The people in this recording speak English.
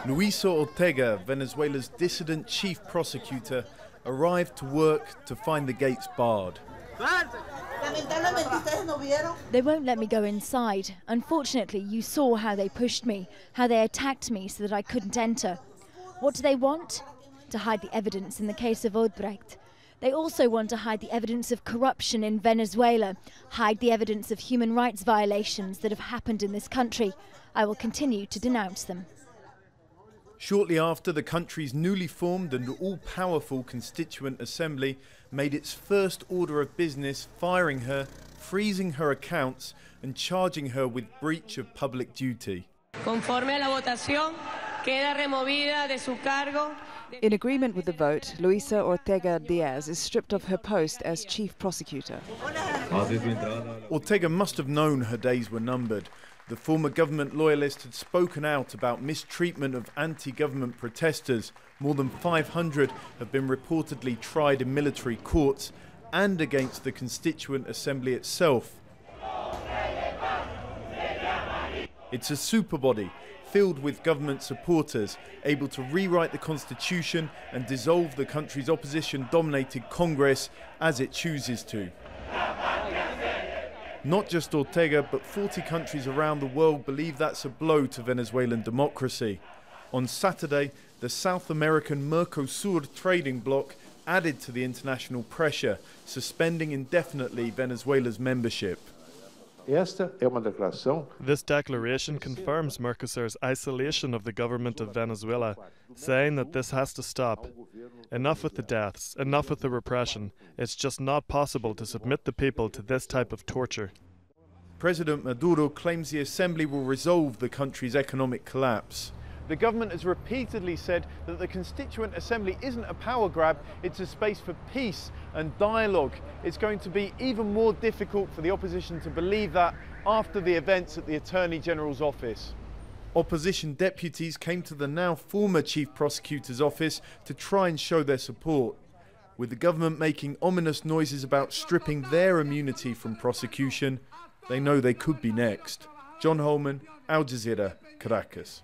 Luisa Ortega, Venezuela's dissident chief prosecutor, arrived to work to find the gates barred. They won't let me go inside. Unfortunately, you saw how they pushed me, how they attacked me so that I couldn't enter. What do they want? To hide the evidence in the case of Odebrecht. They also want to hide the evidence of corruption in Venezuela, hide the evidence of human rights violations that have happened in this country. I will continue to denounce them. Shortly after, the country's newly formed and all-powerful Constituent Assembly made its first order of business firing her, freezing her accounts and charging her with breach of public duty. Conforme a la votación, queda removida de su cargo. In agreement with the vote, Luisa Ortega Diaz is stripped of her post as chief prosecutor. Ortega must have known her days were numbered. The former government loyalist had spoken out about mistreatment of anti-government protesters. More than 500 have been reportedly tried in military courts and against the Constituent Assembly itself. It's a superbody filled with government supporters, able to rewrite the constitution and dissolve the country's opposition-dominated Congress as it chooses to. Not just Ortega, but 40 countries around the world believe that's a blow to Venezuelan democracy. On Saturday, the South American Mercosur trading bloc added to the international pressure, suspending indefinitely Venezuela's membership. This declaration confirms Mercosur's isolation of the government of Venezuela, saying that this has to stop. Enough with the deaths, enough with the repression. It's just not possible to submit the people to this type of torture. President Maduro claims the assembly will resolve the country's economic collapse. The government has repeatedly said that the Constituent Assembly isn't a power grab, it's a space for peace and dialogue. It's going to be even more difficult for the opposition to believe that after the events at the Attorney General's office. Opposition deputies came to the now former chief prosecutor's office to try and show their support, with the government making ominous noises about stripping their immunity from prosecution. They know they could be next. Holman, Jazeera, Caracas.